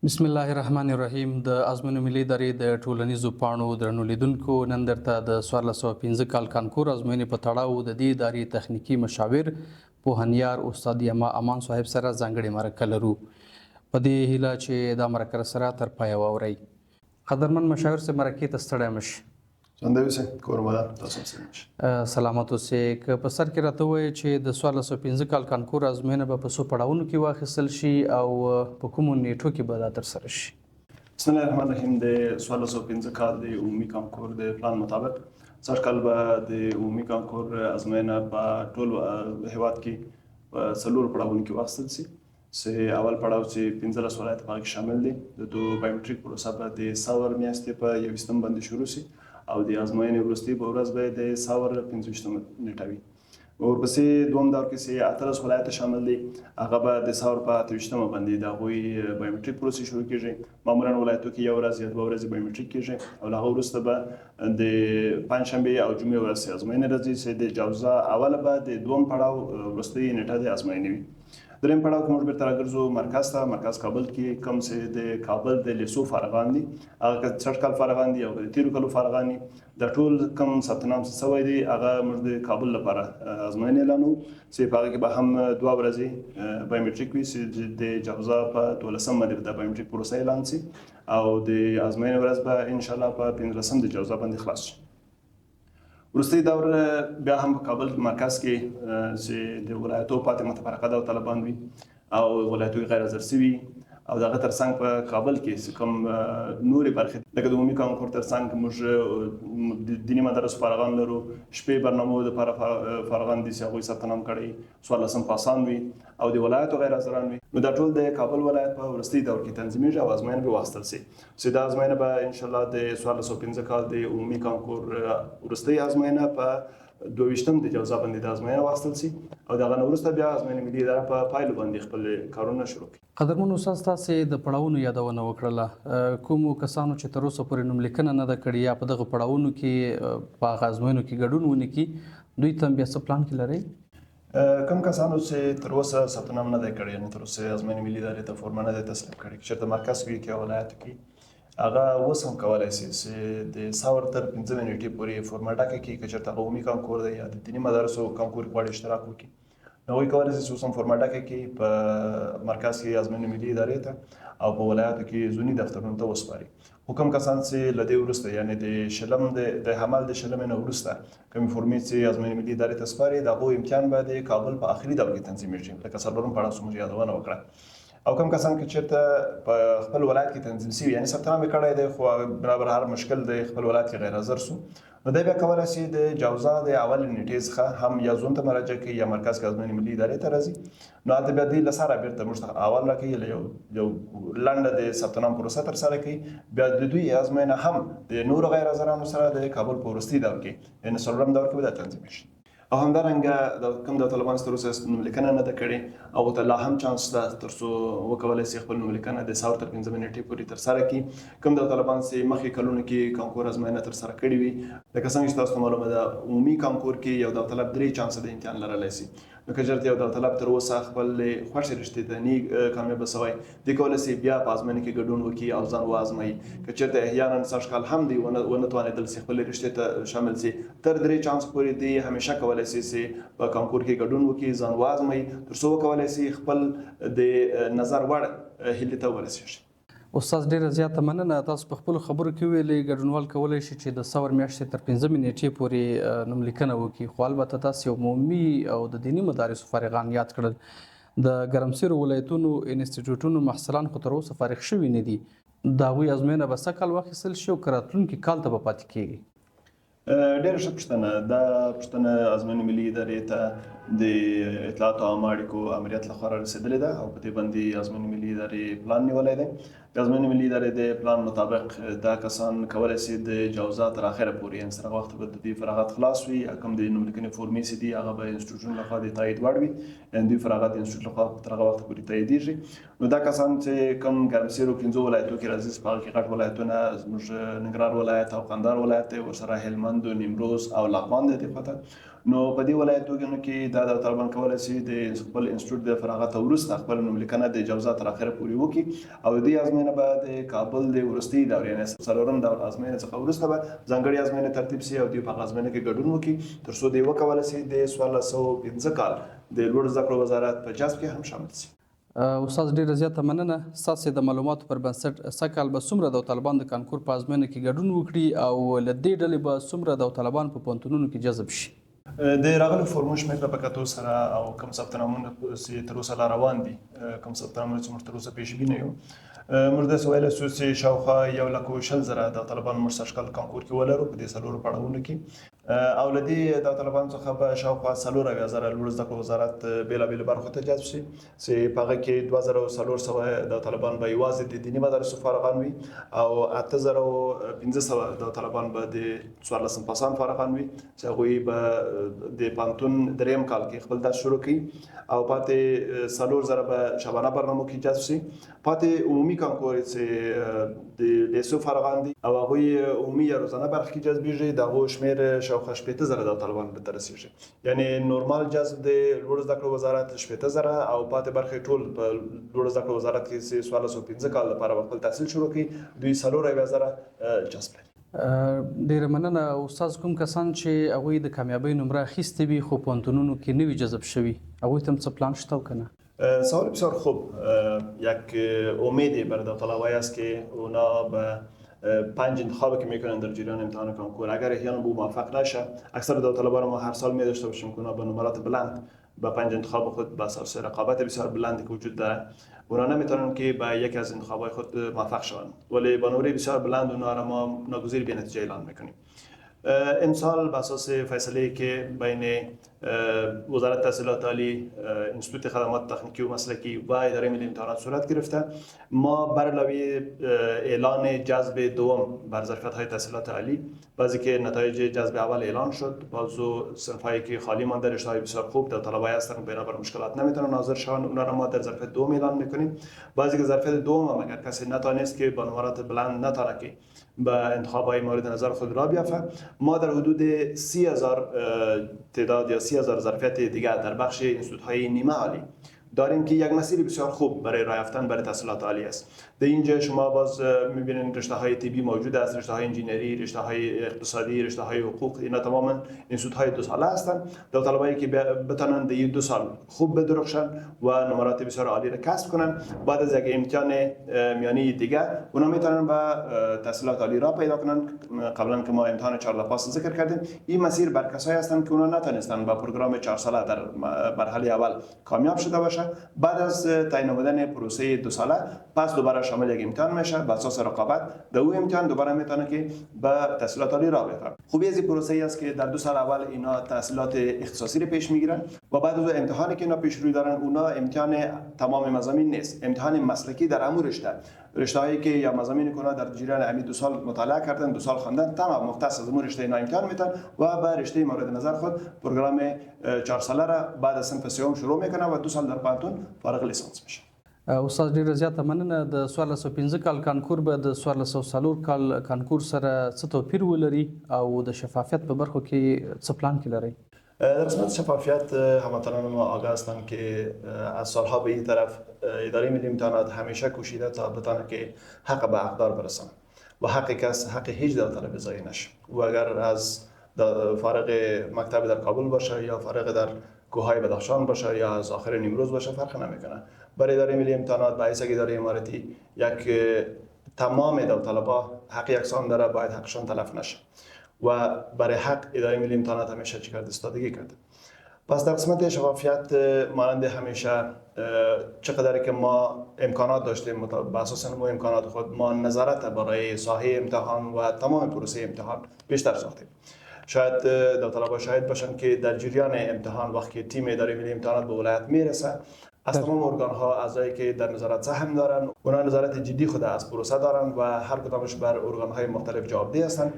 بسم الله الرحمن الرحیم. د ازموینو ملي ادارې د ټولنیزو پاڼو درنو لیدونکو نن درته د 1415 کال کانکور ازموینې په تړاو د دې ادارې تخنیکي مشاور پوهنیار استاد یما امان صاحب سره ځانګړې مرکه لرو. په دې هیله چې دا مرکه سره تر پایه واورئ. قدرمن مشاور صاحب مرکې ته ستړی مشئ. څنګه اوسئ؟ کور مو ده، تاسو هم څنګه سلامت اوسئ. که په سر کې راته ووایئ چې د 1415 کال کانکور ازموینه به په څو پړاوونو کې واخیستل شي او په کومو نیټو کې به دا ترسره شي؟ بسم الله الرحمن الرحیم. د 1415 کال د عمومي کانکور د پلان مطابق سږ کال به د عمومي کانکور ازموینه په ټول هیواد کې په 4 پړاوونو کې واخیستل شي. چې اول پړاو چې 15 ولایت په کې شامل دي. د بایومټریک پروسه به د ساور میاشتې په 21 باندې شروع شي او د ازموینې وروستۍ په ورځ به د ساور 25 نیټه وي. ورپسې دوم دور کې چې 18 ولایت شامل دي، هغه به د ساور په 28 باندې د هغوی بایومټریک پروسه شروع کیږي. معمولا ولایتو کې یو ورځ یا 2 ورځې بایومټریک کیږي او له هغه وروسته به د پنجشنبې او جمعې ورځ ازموینې راځي چې د جوزا اوله به د دوم پړاو وروستۍ نیټه د ازموینې وي. دریم پړاو کې موږ بیرته راګرځو مرکز ته. مرکز کابل کې کوم چې د کابل د لیسو فارغان دي، هغه که 60 کال فارغان دي او د 13 کالو فارغان دي، د ټول کوم ثبت نام شوی دی هغه موږ د کابل لپاره ازموینې اعلانوو چې په هغه کې به هم 2 ورځې بایومټریک وي چې د جوزا په 12 باندې د بایومټریک پروسه اعلان شي او د ازموینې ورځ به ان شاء الله په 15 د جوزا باندې خلاص شي. وروستی دور بیا هم په کابل مرکز کې چې د ولایتو پاتې متفرقه دو طالبان وي او ولایتو غیر حاضر شوي او دغه ترڅنګ په کابل کې کوم نورې برخې لکه د عمومي کانکور ترڅنګ موږ د دیني مدرسو فارغان لرو، شپې برنامو دپاره فارغان دي چې هغوی ثبت نام کړی، 14 پاسان وي او د ولایتو غیر حاضران وي. نو دا ټول د کابل ولایت په وروستي دور کې تنظیمیږي او ازموینه به واخیستل شي چې دا ازموینه به ان شاء الله د 1415 کال د عمومي کانکور وروستۍ ازموینه په 22 د جوزا باندې د ازموینه واخیستل شي او دغه نه وروسته بیا ازموینې ملي اداره په پایلو باندې خپل کارونه شروع کړي. قدرمن استاد، تاسې د پړاوونو یادونه وکړله. کومو کسانو چې تر اوسه پورې نوملیکنه نه ده کړې یا په دغه پړاوونو کې په هغه ازموینو کې ګډون ونه کړي، دوی ته بیا څه پلان کې لرئ؟ کوم کسانو چې تر اوسه ثبت نام نه دی کړی، یعنې تر اوسه ازموینې ملي ادارې ته فورمه نه دی تصرف کړی، که چېرته مرکز کې کې ولایتو کې هغه اوس هم کولی شي چې د ساور تر 15 نیټې پورې فورمه ډکه کړي. که چېرته عمومي کانکور دی یا د دیني مدارسو کانکور غواړي اشتراک وکړي، نو هغوی کولی شي چې اوس هم فورمه ډکه کړي، په مرکز کې ازموینې ملي ادارې ته او په ولایاتو کې زوني دفترونو ته وسپاري. خو کوم کسان چې له دې وروسته، یعنې د شلم د حمل د شلمې نه وروسته کومې فورمې چې ازموینې ملي ادارې ته سپاري، د هغو امتحان به د کابل په آخري دور کې تنظیمیږي، لکه څلورم پړاو چې موږ یادونه وکړه. او کوم کسان چې چېرته په خپل ولایت کې تنظیم شوي، یعنې ثبت نام یې کړی دی خو برابر هر مشکل دی خپل ولایت کې غیر حاضر سو، نو دی بیا کولی شي د جوزا د اول نیټې څخه هم یا زون ته مراجعه کوي یا مرکز کې ازموینې ملي ادارې ته راځي. نو هلته بیا دوی له سره بیرته موږ ته احوال راکوي، یو لنډه د ثبت نام پروسه ترسره کوي. بیا د دوی ازموینه هم د نورو غیر حاضرانو سره د کابل په وروستي دور کې، یعنې 4 دور کې به دا تنظیم شي. او همدارنګه کوم د طالبانو تر اوسه نوملیکنه نه ده کړې، هغو ته لا هم چانس ده تر څو وکولی شي خپل نوملیکنه د ساور تر 15 نیټې پورې ترسره کړي. کوم د طالبانو چې مخکې کلونو کې کانکور ازموینه ترسره کړې وي، لکه څنګه چې تاسو ته معلومه ده عمومي کانکور کې یو داوطلب 3 چانسه د امتحان لرلی شي. نو که چېرته یو داوطلب تر اوسه خپل خوښې رشتې ته نه کامیابه شوی، دی کولی شي بیا په ازموینه کې ګډون وکړي او ځان وازمایي. که چېرته احیانا سږ کال هم دی ونه توانېدل چې خپلې رشتې ته شامل شي، تر 3 چانس پورې دی همیشه کولی شي چې په کانکور کې ګډون وکړي، ځان وازمایي، تر څو وکولی شي خپل د نظر وړ هیلې ته ورسېږي. استاد ډیره زیاته مننه. تاسو په خپلو خبرو کې ویلې ګډونوال کولی شي چې د ساور میاشتې تر 15 نیټې پورې نوملیکنه وکړي، خو البته تاسو عمومي او د دیني مدارسو فارغان یاد کړل. د ګرمسیرو ولایتونو انسټیټیوټونو محصلان خو تر اوسه فارغ شوي نه دي، د هغوی ازموینه به څه کال واخیستل شي او که راتلونکي کال ته به پاتې کیږي؟ ډېره ښه پوښتنه. دا پوښتنه ازموینې ملي ادارې ته د اطلاعاتو او عامه اړیکو امریت لخوا رارسېدلې ده او په دې باندې ازموینې ملي ادارې پلان نیولی دی. د ازموینې ملي ادارې د پلان مطابق دا کسان کولی شي د جوزا تر اخره پورې، یعنې تر هغه وخته به د دوی فراغت خلاص وي. کوم د نوملیکنې فورمې چې دي هغه به انسټیټیوټونو لخوا د تایید وړ وي، یعنې دوی فراغت د انسټیټیوټ لخوا تر هغه وخته پورې تاییدېږي. نو دا کسان چې کوم ګرمسیرو 15 ولایتو کې راځي، په هغه کې غټ ولایتونه زموږ ننګرهار ولایت او قندهار ولایت دی، ورسره هلمند و نیمروز او لغمان دی دې خواته. نو په دې ولایتونو کې دا داوطلبان کولای شي د خپل انسټیټیوټ د فراغت وروسته خپل نوملیکنه د جوزا تر اخره پورې وکړي او دې ازموینه به د کابل د ورستي دورې یعنې څلورم دور ازموینه څخه وروسته به ځانګړې ازموینه ترتیب شي او دوی په ازموینه کې ګډون وکړي تر څو دوی وکولای شي د 1415 کال د لوړ زده کړو وزارت په جذب کې هم شامل شي. استاد ډیره زیاته مننه. ستاسو د معلوماتو پر بنسټ سکهال به څومره داوطلبان د کانکور په ازموینه کې ګډون وکړي او له دې ډلې به څومره داوطلبان په پوهنتونونو کې جذب شي؟ د راغلو فورمو شمېر په کتو سره او کوم ثبت نامونه چې تر اوسه لا روان دي کوم ثبت نامونه چې موږ تر اوسه پیش بینی یو موږ داسې ویلی شو چې شاوخوا 1,20,000 داوطلبان موږ سږکال کانکور کې ولرو په دې څلورو پړاوونو کې او له دې داوطلبانو څخه به شاوخوا 4,000 لوړ زده کړو وزارت بېلابېلو برخو ته جذب شي چې په هغه کې 2,400 داوطلبان به یوازې د دیني مدارسو فارغان وي او 8,500 داوطلبان به د 14 پاسان فارغان وي چې هغوی به د پانتون دریم کال کې خپل درس شروع کړي او پاتې 4,000 به شبانه برنامو کې جذب شي. پاتې عمومي کانکور چې د لیسو فارغان دي او هغوی عمومي یا روزانه برخه کې جذبېږي د هغو شمېر شاوخوا 80,000 داوطلبان به ته رسېږي. یعنې نورمال جذب د لوړ زده کړو وزارت 80,000 او پاتې برخې ټول په لوړ زده کړو وزارت کې چې 1415 کال لپاره خپل تحصیل شروع کړي دوی 4,000 جذب لري. ډیره مننه. استاد کوم کسان چې هغوی د کامیابۍ نمره اخیستې وي خو پوهنتونونو کې نه وي جذب شوي هغوی ته هم څه پلان شته که نه؟ سوال بسیار خوب. یک امیدی برای داوطلبایی است که اونا به 5 انتخابی که میکنن در جریان امتحان کانکور اگر احیانا به موفق نشه اکثر داوطلبان ما هر سال می داشته باشیم که اونا به نمرات بلند با 5 انتخاب خود به اساس رقابت بسیار بلندی که وجود داره اونا نمیتونن که به یکی از انتخابات خود موفق شوند ولی با نمره بسیار بلند اونا را ما ناگزیر به نتیجه اعلان میکنیم. امسال به اساس فیصله که بین وزارت تحصیلات عالی، انستیتوت خدمات تکنیکی و مسلکی و اداره ملی امتحانات صورت گرفته ما بر علاوه اعلان جذب دوم بر ظرفیت‌های تحصیلات عالی بعضی که نتایج جذب اول اعلان شد بعضو صنفایی که خالی مانده رشته‌های بسیار خوب داوطلبای هستند بنابر مشکلات نمیتونن حاضر شوند اونا را ما در ظرفیت دوم اعلان میکنیم. بعضی که ظرفیت دوم هم اگر کسی نتونست که با نمرات بلند نتونه که به انتخاب‌های مورد نظر خود را بیافته ما در حدود 30,000 تعداد یا 30,000 ظرفیت دیگر در بخش انستیتوت‌های نیمه عالی داریم که یک مسیر بسیار خوب برای راه یافتن برای تحصیلات عالی است. در اینجا شما باز می‌بینید رشته‌های طبی موجود است، رشته‌های انجینری، رشته‌های اقتصادی، رشته‌های حقوق، اینا تماما انستیتوت‌های 2 ساله هستند. داوطلبایی که بتونن در این 2 سال خوب بدرخشن و نمرات بسیار عالی را کسب کنن بعد از یک امتحان میانی دیگر اونا میتونن به تحصیلات عالی را پیدا کنن. قبلا که ما امتحان 14 پاس ذکر کردیم این مسیر بر کسایی هستند که اونا نتونستن با پروگرام 4 ساله در مرحله اول کامیاب شده باشه بعد از تعیین نمودن پروسه 2 ساله پس دوباره شامل یک امتحان میشه بر اساس رقابت در اون امتحان دوباره میتونه که به تحصیلات عالی راه بیفته. خوبی از این پروسه ای است که در 2 سال اول اینا تحصیلات اختصاصی رو پیش میگیرن و بعد از امتحانی که اینا پیش روی دارن اونا امتحان تمام مضامین نیست امتحان مسلکی در امور رشته‌هایی که یا مضامین که در جریان همین 2 سال مطالعه کردن 2 سال خواندن تمام مختص از امور رشته اینا امتحان میتن و به رشته مورد نظر خود پروگرام 4 ساله را بعد از صنف سوم شروع میکنه و 2 سال در پانتون فارغ لیسانس میشه. استاد ډیره زیاته مننه. د 1415 کال کانکور به د 1404 کال کانکور سره څه توپیر ولري او د شفافیت په برخو کې څه پلان کې لري؟ در قسمت شفافیت هموطنان ما آگاه هستند که از سالها به این طرف اداره ملی امتحانات همیشه کوشیده تا بتونه که حق به حقدار برسن و حق کس حق هیچ داوطلب ضایع نشه و اگر از فارغ مکتب در کابل باشه یا فارغ در کوههای بدخشان باشه یا از آخر نیمروز باشه فرق نمیکنه. برای اداره ملی امتحانات به حیث اداره اماراتی یک تمام داوطلبا حق یکسان داره باید حقشان تلف نشه و برای حق اداره ملی امتحانات همیشه چیکار ایستادگی کرده. پس در قسمت شفافیت مانند همیشه چقدر که ما امکانات داشتیم بر اساس نمو امکانات خود ما نظارت برای ساحه امتحان و تمام پروسه امتحان بیشتر ساختیم. شاید داوطلبا شاهد باشن که در جریان امتحان وقتی تیم اداره ملی امتحانات به ولایت میرسه از تمام ارگان ها اعضایی که در نظارت سهم دارن اونا نظارت جدی خود از پروسه دارن و هر کدامش بر ارگان های مختلف جوابدهی هستند.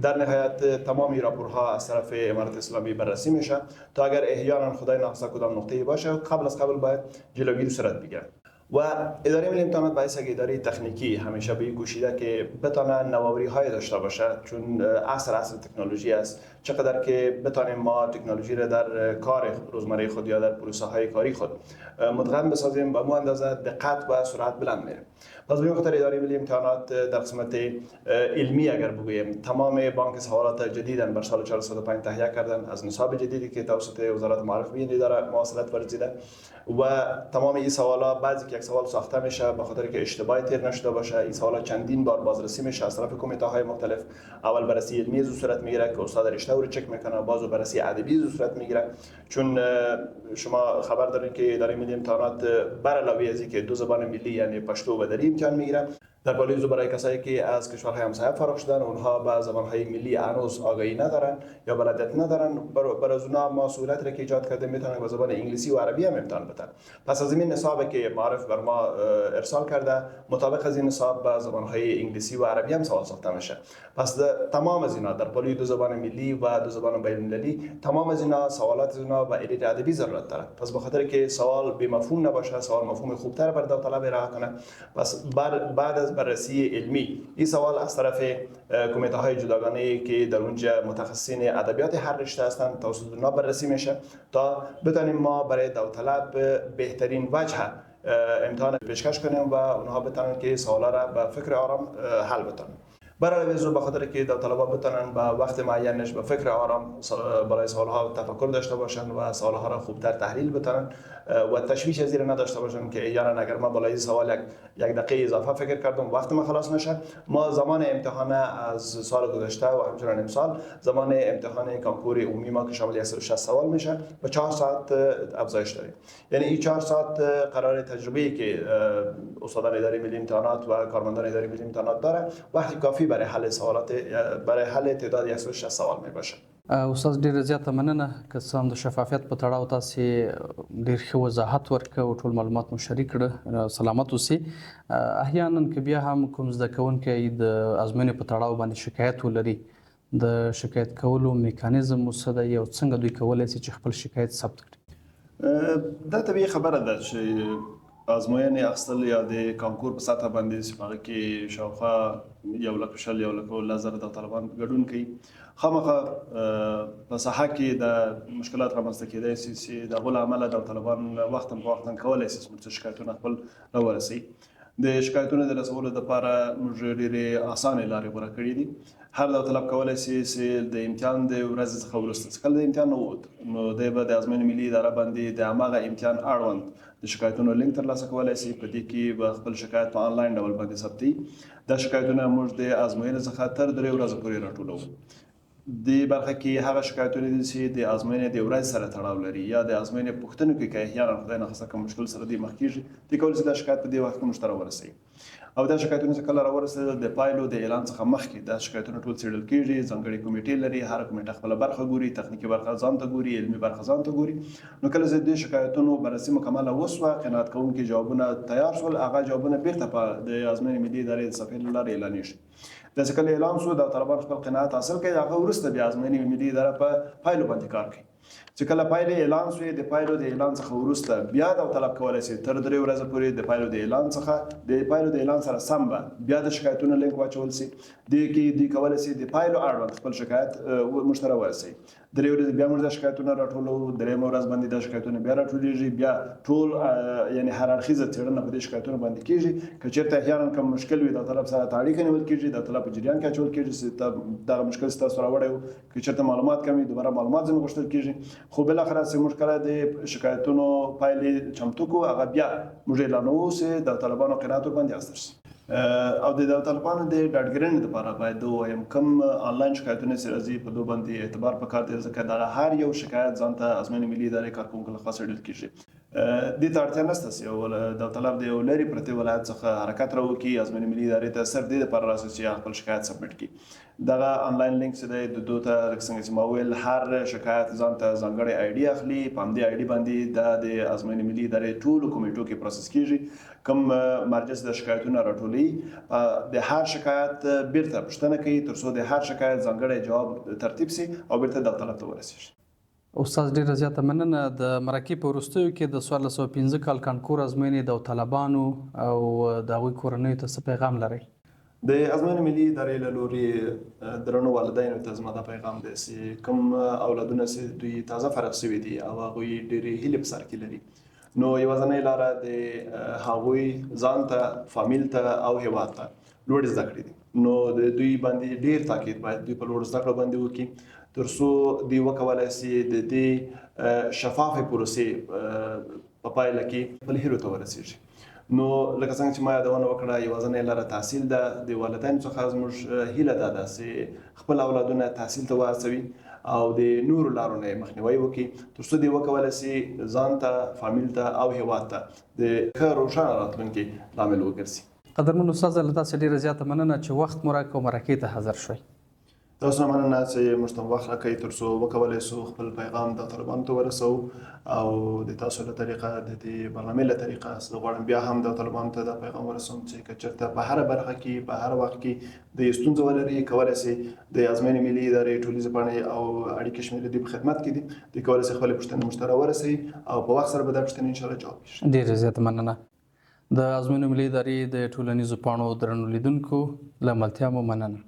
در نهایت تمامی راپورها از طرف امارت اسلامی بررسی میشه تا اگر احیانا خدای ناخواسته کدام نقطه‌ای باشه قبل از قبل باید جلوگیری صورت بگیره. و اداره ملی امتحانات باعث اداره تکنیکی همیشه به این کوشیده که بتونه نوآوری های داشته باشه، چون عصر تکنولوژی است. چقدر که بتونیم ما تکنولوژی را در کار روزمره خود یا در پروسه های کاری خود مدغم بسازیم، به مو اندازه دقت و سرعت بلند میره. پس به خاطر اداره ملی امتحانات در قسمت علمی اگر بگوییم، تمام بانک سوالات جدیدا بر سال 405 تهیه کردن از نصاب جدیدی که توسط وزارت معارف به این اداره مواصلت ورزیده و تمام این سوالات بعضی که یک سوال ساخته میشه به خاطر که اشتباهی تیر نشده باشه، این سوالات چندین بار بازرسی میشه از طرف کمیته های مختلف. اول بررسی علمی زو صورت میگیره که استاد رشته رو چک میکنه، بعضو بررسی ادبی زو صورت میگیره، چون شما خبر دارین که اداره ملی امتحانات بر علاوه از اینکه 2 زبان ملی یعنی پشتو و دری امتحان میگیره، در بالای برای کسایی که از کشورهای همسایه فارغ شدن، اونها به زبانهای ملی هنوز آگاهی ندارن یا بلدیت ندارن، برای از اونها ما سهولت را که ایجاد کرده میتونن به زبان انگلیسی و عربی هم امتحان بدن. پس از این نصابی که معارف بر ما ارسال کرده، مطابق از این نصاب به زبانهای انگلیسی و عربی هم سوال ساخته میشه. پس تمام از اینا در بالای 2 زبان ملی و 2 زبان بین المللی، تمام از اینا سوالات از اینا و ایدی ادبی ضرورت داره. پس به خاطر که سوال بی مفهوم نباشه، سوال مفهوم خوبتر بر داوطلب ارائه کنه، پس بعد از بررسی علمی این سوال از طرف کمیته های جداگانه که در اونجا متخصصین ادبیات هر رشته هستند توسط اونها بررسی میشه تا بتونیم ما برای داوطلب بهترین وجه امتحان پیشکش کنیم و اونها بتونن که سوالا را به فکر آرام حل بتونن. برای ویزو به خاطر که داوطلبا بتونن با وقت معینش به فکر آرام برای سوالها تفکر داشته باشن و سوالها را خوبتر تحلیل بتونن و تشویش زیر نداشته باشن که یارن اگر ما بالای سوال یک دقیقه اضافه فکر کردم وقت ما خلاص نشه. ما زمان امتحان از سال گذشته و همچنان امسال زمان امتحان کنکور عمومی ما که شامل 160 سوال میشه به 4 ساعت افزایش داریم. یعنی این 4 ساعت قرار تجربه‌ای که استادان اداره ملی امتحانات و کارمندان اداره ملی امتحانات داره وقتی کافی برای حل سوالات برای حل تعداد 160 سوال می باشه. استاد ډیره زیاته مننه که څه هم د شفافیت په تړاو تاسې ډیر ښه وضاحت ورکړ او ټول معلومات مو شریک کړه. سلامت اوسئ. احیانا که بیا هم کوم زده کوونکی د ازموینې په تړاو باندې شکایت ولري، د شکایت کولو میکانیزم څه دی او څنګه دوی کولی شي چې خپل شکایت ثبت کړي؟ دا طبیعي خبره ده چې ازموینې اخیستل یا د کانکور په سطح باندې چې هغه کې شاوخوا 1,000,000 داوطلبان ګډون کوي، خامخا په ساحه کې د مشکلات رامنځته کېدای شي چې د هغو له امله داوطلبان وختا په وختا کولی شي چې شکایتونه خپل راورسوي. د شکایتونو د رسولو لپاره موږ ډېرې اسانې لارې غوره کړي دي. هر داوطلب کولی شي چې د امتحان د ورځې څخه وروسته چې کله د امتحان نه ووت نو دی به د ازموینې ملي اداره باندې د هماغه امتحان اړوند د شکایتونو لینک ترلاسه کولی شي. په دې کې به خپل شکایت په آنلاین ډول باندې ثبتوي. دا شکایتونه موږ د ازموینې څخه تر 3 ورځو پورې راټولوو. د برخه کې هغه شکایتونه دي چې د ازموینې د ورځ سره تړاو لري یا د ازموینې پوښتنو کې که احیانا خدای ناخواسته کوم مشکل سره دی مخ کېږي، دوی کولی شي دا شکایت په دې وخت کې موږ ته راورسوي. او دا شکایتونه چې کله راورسېدل د پایلو د اعلان څخه مخکې دا شکایتونه ټول څېړل کېږي. ځانګړې کمیټې لري، هر کمیټه خپله برخه ګوري، تخنیکي برخه ځان ته ګوري، علمي برخه ځان ته ګوري. نو کله چې د شکایتونو بررسي مکمله وسوه، قناعت کوونکي جوابونه تیار شول، هغه جوابونه بیرته په د ازموینې ملي ادارې د صفحې له لارې اعلانېږي. داسې کله اعلان شو داوطلبان خپل قناعت حاصل کړي، هغه وروسته بیا ازموینې ملي اداره په پایلو باندې کار کوي. چې کله پایلې اعلان شوې، د پایلو د اعلان څخه وروسته بیا داوطلب کولی شي تر 3 ورځې پورې د پایلو د اعلان څخه د پایلو د اعلان سره سم به بیا د شکایتونو لینک واچول شي. دې کې دوی کولی شي د پایلو اړوند خپل شکایت موږ ته راورسوي. 3 ورځې بیا موږ د شکایتونه راټولوو، 3مه ورځ باندې د شکایتونه بیا راټولیږي، بیا ټول یعنی هر اړخیزه څېړنه په دې شکایتونو باندې کېږي. که چېرته احیانا کوم مشکل وي داوطلب سره اړیکه نیول کېږي، داوطلب په جریان کې اچول کېږي چې دغه مشکل ستاسو راوړی و. که چېرته معلومات کم وي دوباره معلومات ځینې غوښتل کېږي. خو بالاخره چې موږ کله د شکایتونو پایلې چمتو کړو هغه بیا موږ اعلانوو چې داوطلبانو قناعت ورباندې حاصل شي. او د داوطلبانو د ډاډګرنې لپاره باید ووایم کوم آنلاین شکایتونه چې راځي په دو باندې اعتبار پکار دی، ځکه دغه هر یو شکایت ځان ته ازموینې ملي ادارې کارکوونکو لخوا څېړل کېږي. دې ته اړتیا نشته چې یو داوطلب د یو لرې پرتې ولایت څخه حرکت راوکړي ازموینې ملي ادارې ته صرف دې دپاره راسي چې خپل شکایت سبمیټ کړي. دغه آنلاین لینک چې دی د دوی ته لکه څنګه چې ما وویل هر شکایت ځان ته ځانګړی آی ډي اخلي. په همدې آی ډي باندې دا د ازموینې ملي ادارې ټولو کمیټو کې پروسس کېږي. کوم مرجع د شکایتونه راټولوي د هر شکایت بیرته پوښتنه کوي تر څو د هر شکایت ځانګړی جواب ترتیب شي او بیرته داوطلب ته ورسیږي. استاد ډیره زیاته مننه. د مرکې په وروستیو کې د 1415 کال کانکور ازموینې د طالبانو او د هغوی کورنیو ته څه پیغام لرئ؟ د ازموینې ملي ادارې له لوري درنو والدینو ته زما دا پیغام دی چې کوم اولادونه چې دوی تازه فارغ شوي دي او هغوی ډېرې هیلې په سر کې لري، نو یوازینۍ لاره د هغوی ځان ته، فامیل ته او هیواد ته لوړې زده کړې دي. نو د دوی باندې ډېر تاکید باید دوی په لوړو زده کړو باندې وکړي تر څو دوی وکولی شي د دې شفافې پروسې په پایله کې خپل هیلو ته ورسېږي. نو لکه څنګه چې ما یادونه وکړه، یوازینۍ لاره تحصیل ده. د والدینو څخه زموږ هیله دا ده چې خپل اولادونه تحصیل ته وهڅوي او د نورو لارو نه مخنیوي وکړي تر څو دوی وکولی شي ځان ته، فامیل ته او هیواد ته د ښه روښانه راتلونکي لامل وګرځي. قدرمن استاد، له تاسو ډیره زیاته مننه چې وخت مو راکړ او مرکې ته حاضر شوئ. تاسو نه مننه چې موږ ته وخت راکوئ تر څو وکولی شو خپل پیغام د طالبانو ته ورسوو او د تاسو له طریقه، د دې برنامې له طریقه زه غواړم بیا هم د طالبانو ته دا پیغام ورسوم چې که چېرته په هره برخه کې، په هر وخت کې د ستونزه ولري، کولی شي د ازموینې ملي ادارې ټولیزې پاڼې او اړیکې شمېرې دوی په خدمت کې دي، دوی کولی شي خپلې پوښتنې موږ ته راورسوي او په وخت سره به دا پوښتنې انشاءالله جواب کړي. ډیره زیاته مننه. د ازموینې ملي ادارې د ټولنیزو پاڼو درنو لیدونکو له ملتیا مو مننه.